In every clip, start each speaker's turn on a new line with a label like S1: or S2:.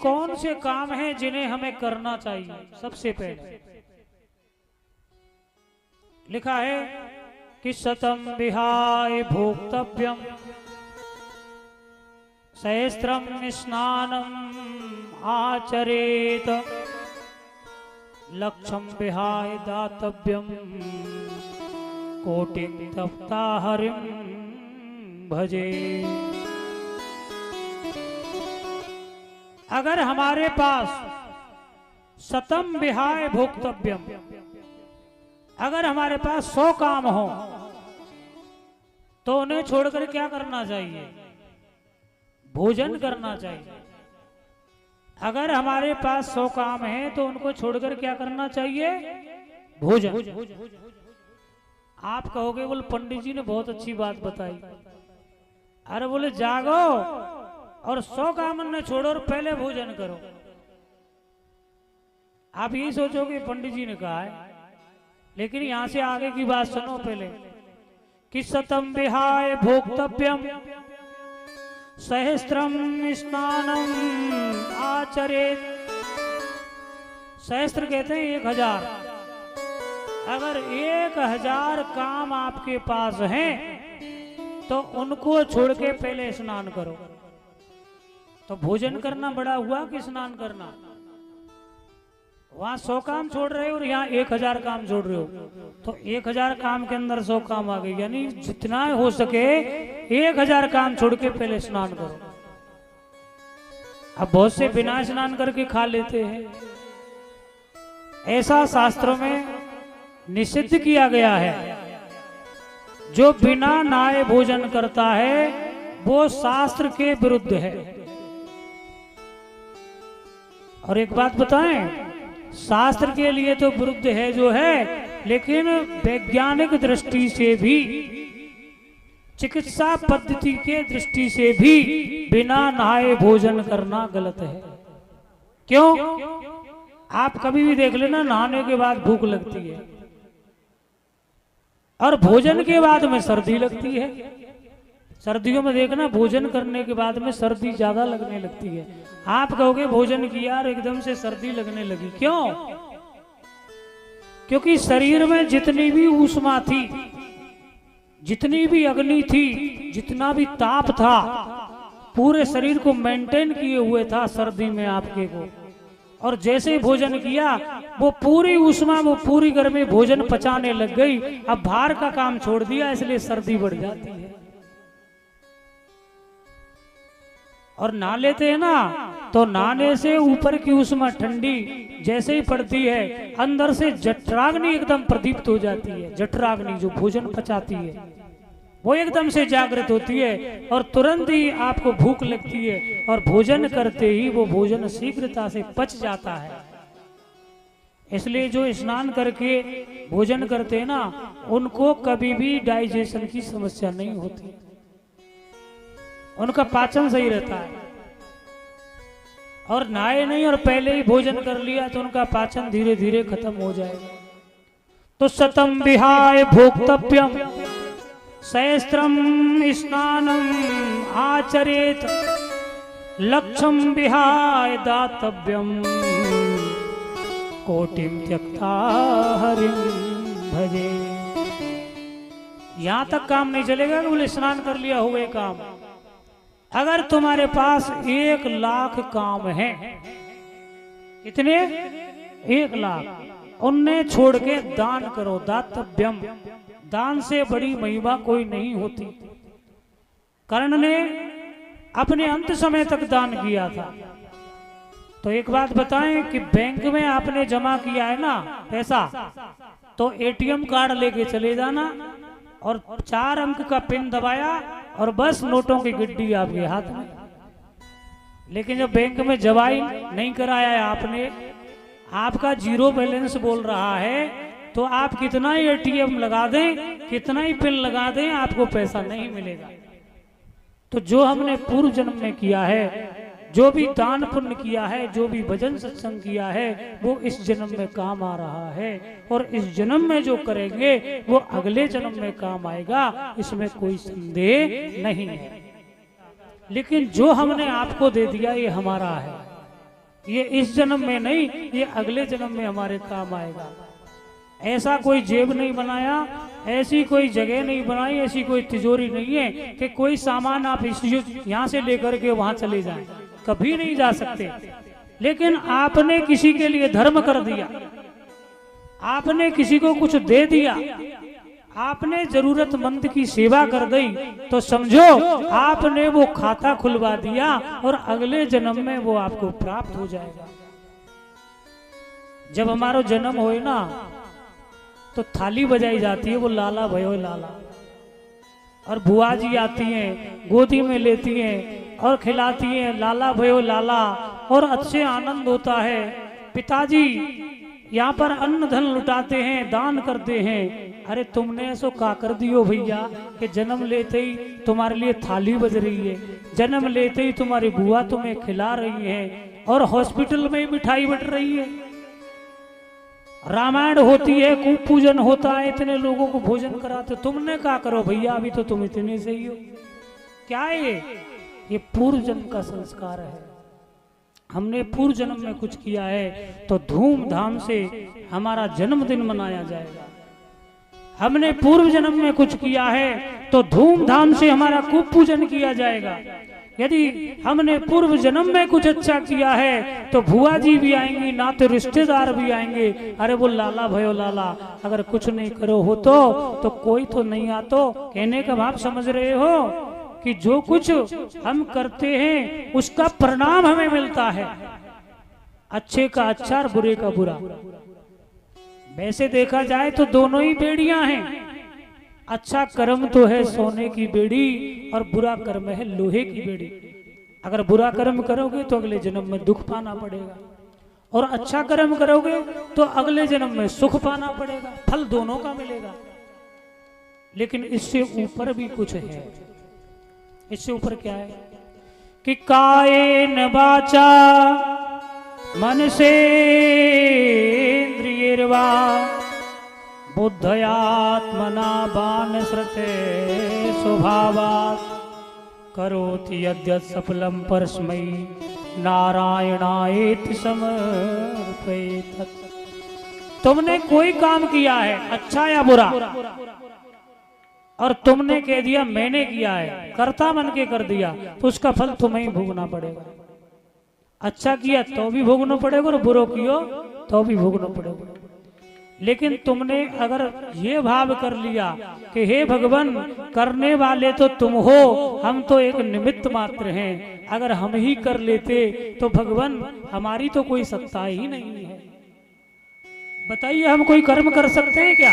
S1: कौन से काम हैं जिन्हें हमें करना चाहिए। सबसे पहले लिखा है कि शतम विहाय भोक्तव्यम सहस्त्रम स्नानम आचरेत लक्षम विहाय दातव्यम कोटि तप्ता हरिम भजे। अगर हमारे पास शतम विहाय भोक्तव्यम, अगर हमारे पास 100 काम हो तो उन्हें छोड़कर क्या करना चाहिए? भोजन करना चाहिए। अगर हमारे पास 100 काम है तो उनको छोड़कर क्या करना चाहिए? भोजन। आप कहोगे बोले पंडित जी ने बहुत अच्छी बात बताई। अरे बोले जागो और 100 काम न छोड़ो और पहले भोजन करो। आप यही सोचोगे पंडित जी ने कहा है, लेकिन यहां से आगे की बात सुनो पहले कि शतम विहाय भोक्तव्यम सहस्त्रम स्नानम आचरेत। सहस्त्र कहते हैं 1000। अगर 1000 काम आपके पास हैं तो उनको छोड़ के पहले स्नान करो। तो भोजन करना बड़ा हुआ कि स्नान करना? वहां 100 काम छोड़ रहे हो और यहाँ 1000 काम छोड़ रहे हो, तो 1000 काम के अंदर 100 काम आ गए। यानी जितना हो सके 1000 काम छोड़ के पहले स्नान करो। अब बहुत से बिना स्नान करके खा लेते हैं। ऐसा शास्त्रों में निषिद्ध किया गया है। जो बिना नहाए भोजन करता है वो शास्त्र के विरुद्ध है। और एक बात बताएं, शास्त्र के लिए तो विरुद्ध है जो है, लेकिन वैज्ञानिक दृष्टि से भी, चिकित्सा पद्धति के दृष्टि से भी बिना नहाए भोजन करना गलत है। क्यों? आप कभी भी देख लेना, नहाने के बाद भूख लगती है और भोजन के बाद में सर्दी लगती है। सर्दियों में देखना भोजन करने के बाद में सर्दी ज्यादा लगने लगती है। आप कहोगे भोजन किया और एकदम से सर्दी लगने लगी, क्यों? क्योंकि शरीर में जितनी भी ऊष्मा थी, जितनी भी अग्नि थी, जितना भी ताप था, पूरे शरीर को मेंटेन किए हुए था सर्दी में आपके को। और जैसे ही भोजन किया वो पूरी ऊष्मा, वो पूरी गर्मी भोजन पचाने लग गई। अब बाहर का काम छोड़ दिया, इसलिए सर्दी बढ़ जाती है। और नहा लेते हैं ना, तो नहाने से ऊपर की ऊष्मा ठंडी जैसे ही पड़ती है, अंदर से जठराग्नि एकदम प्रदीप्त हो जाती है। जठराग्नि जो भोजन पचाती है वो एकदम से जागृत होती है और तुरंत ही आपको भूख लगती है और भोजन करते ही वो भोजन शीघ्रता से पच जाता है। इसलिए जो स्नान करके भोजन करते हैं ना, उनको कभी भी डाइजेशन की समस्या नहीं होती, उनका पाचन सही रहता है। और नहाए नहीं और पहले ही भोजन कर लिया तो उनका पाचन धीरे धीरे खत्म हो जाएगा। तो शतम विहाय भोक्तव्यम सहस्त्रम स्नानम आचरेत लक्षम विहाय दातव्यम कोटिम त्यक्ता हरिम भजे। यहां तक काम नहीं चलेगा कि बोले स्नान कर लिया हो गए काम। अगर तुम्हारे पास 1,00,000 काम हैं, कितने? 1,00,000, उन्हें छोड़ के दान करो। दातव्यम, दान से बड़ी महिमा कोई नहीं होती। कर्ण ने अपने अंत समय तक दान किया था। तो एक बात बताएं कि बैंक में आपने जमा किया है ना पैसा, तो एटीएम कार्ड लेके चले जाना और 4 अंक का पिन दबाया और बस नोटों की गिड्डी आपके हाथ में। लेकिन जब बैंक में जवाई नहीं कराया है आपने, आपका 0 बैलेंस बोल रहा है, तो आप कितना ही एटीएम लगा दें, कितना ही पिन लगा दें, आपको पैसा नहीं मिलेगा। तो जो हमने पूर्व जन्म में किया है, जो भी दान पुण्य किया है, जो भी भजन सत्संग किया है, वो इस जन्म में काम आ रहा है। और इस जन्म में जो करेंगे वो अगले जन्म में काम आएगा, इसमें कोई संदेह नहीं है। लेकिन जो हमने आपको दे दिया ये हमारा है, ये इस जन्म में नहीं, ये अगले जन्म में हमारे काम आएगा। ऐसा कोई जेब नहीं बनाया, ऐसी कोई जगह नहीं बनाई, ऐसी कोई तिजोरी नहीं है कि कोई सामान आप यहाँ से लेकर के वहां चले जाएं, कभी नहीं जा सकते। लेकिन आपने किसी के लिए धर्म कर दिया, आपने किसी को कुछ दे दिया, आपने जरूरतमंद की सेवा कर दी, तो समझो आपने वो खाता खुलवा दिया और अगले जन्म में वो आपको प्राप्त हो जाएगा। जब हमारा जन्म होए ना तो थाली बजाई जाती है, वो लाला भयो लाला, और बुआ जी आती हैं, गोदी में लेती हैं और खिलाती हैं लाला भयो लाला, और अच्छे आनंद होता है। पिताजी यहाँ पर अन्न धन लुटाते हैं, दान करते हैं। अरे तुमने ऐसो का कर दियो भैया कि जन्म लेते ही तुम्हारे लिए थाली बज रही है, जन्म लेते ही तुम्हारी बुआ तुम्हें खिला रही है, और हॉस्पिटल में मिठाई बट रही है, रामायण होती है, कूप पूजन होता है, इतने लोगों को भोजन कराते। तुमने क्या करो भैया, अभी तो तुम इतने से ही हो। क्या है ये पूर्व जन्म का संस्कार है। हमने पूर्व जन्म में कुछ किया है तो धूमधाम से हमारा जन्मदिन मनाया जाएगा। हमने पूर्व जन्म में कुछ किया है तो धूमधाम से हमारा कूप पूजन किया जाएगा। यदि हमने पूर्व जन्म में कुछ अच्छा किया है तो भुआ जी भी आएंगी, नाते रिश्तेदार भी आएंगे। अरे वो लाला भयो लाला, अगर कुछ नहीं करो हो तो कोई तो नहीं आतो। कहने का भाव समझ रहे हो कि जो कुछ हम करते हैं उसका परिणाम हमें मिलता है, अच्छे का अच्छा और बुरे का बुरा। वैसे देखा जाए तो दोनों ही बेड़ियां हैं। अच्छा कर्म तो है सोने की बेड़ी और बुरा कर्म है लोहे की बेड़ी। अगर बुरा कर्म करोगे तो अगले जन्म में दुख पाना पड़ेगा, और अच्छा कर्म करोगे तो अगले जन्म में सुख पाना पड़ेगा। फल दोनों का मिलेगा। लेकिन इससे ऊपर भी कुछ है। इससे ऊपर क्या है कि कायेन वाचा मन से इंद्रियर्वा बुद्धयात्मना बाणश्रते स्वभावात् करोति यद्यत् सफलं परस्मै नारायणायेति समर्पयेत्। तुमने कोई काम किया है अच्छा या बुरा, और तुमने कह दिया मैंने किया है, कर्ता मन के कर दिया, तो उसका फल तुम्हें ही भोगना पड़ेगा। अच्छा किया तो भी भोगना पड़ेगा, और बुरो कियो तो भी भोगना पड़ेगा। लेकिन तुमने अगर ये भाव कर लिया कि हे भगवान करने वाले तो तुम हो, हम तो एक निमित्त मात्र हैं, अगर हम ही कर लेते तो भगवान हमारी तो कोई सत्ता ही नहीं है। बताइए हम कोई कर्म कर सकते हैं क्या?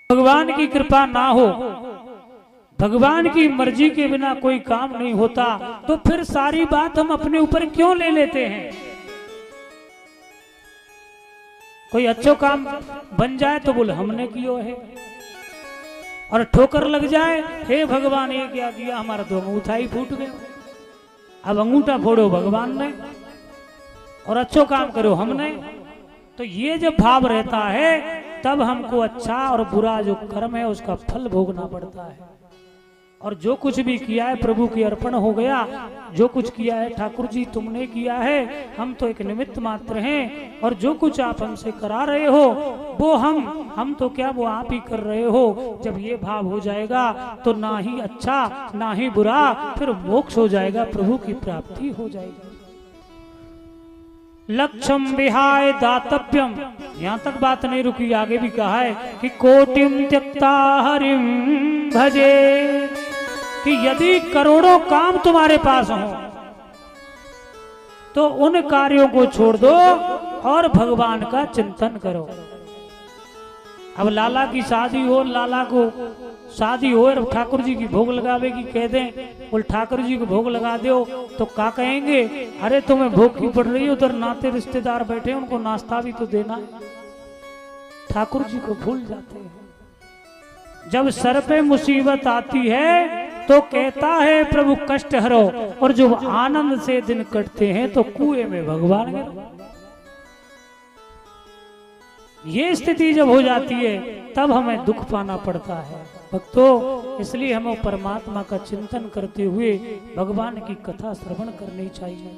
S1: भगवान की कृपा ना हो, भगवान की मर्जी के बिना कोई काम नहीं होता, तो फिर सारी बात हम अपने ऊपर क्यों ले लेते हैं? कोई अच्छा काम बन जाए तो बोले हमने किया है, और ठोकर लग जाए हे भगवान ये क्या किया, हमारा तो अंगूठा ही फूट गया। अब अंगूठा फोड़ो भगवान ने और अच्छो काम करो हमने। तो ये जब भाव रहता है तब हमको अच्छा और बुरा जो कर्म है उसका फल भोगना पड़ता है। और जो कुछ भी किया है प्रभु की अर्पण हो गया। जो कुछ किया है ठाकुर जी तुमने किया है, हम तो एक निमित्त मात्र हैं, और जो कुछ आप हमसे करा रहे हो वो हम तो क्या वो आप ही कर रहे हो। जब ये भाव हो जाएगा तो ना ही अच्छा ना ही बुरा, फिर मोक्ष हो जाएगा, प्रभु की प्राप्ति हो जाएगी। लक्ष्यम विहाय दातव्यम, यहाँ तक बात नहीं रुकी, आगे भी कहा है कि कोटिम त्यक्ता हरिम भजे, कि यदि करोड़ों काम तुम्हारे पास हो तो उन कार्यों को छोड़ दो और भगवान का चिंतन करो। अब लाला की शादी हो, लाला को शादी हो और ठाकुर जी की भोग लगावे की कह दें, बोल ठाकुर जी को भोग लगा दो, तो क्या कहेंगे, अरे तुम्हें भोग की पड़ रही है, उधर नाते रिश्तेदार बैठे उनको नाश्ता भी तो देना है। ठाकुर जी को भूल जाते हैं। जब सर पे मुसीबत आती है तो कहता है प्रभु कष्ट हरो, और जो आनंद से दिन कटते हैं तो कुएं में भगवान गिरो। ये स्थिति जब हो जाती है तब हमें दुख पाना पड़ता है भक्तों। इसलिए हमें परमात्मा का चिंतन करते हुए भगवान की कथा श्रवण करनी चाहिए।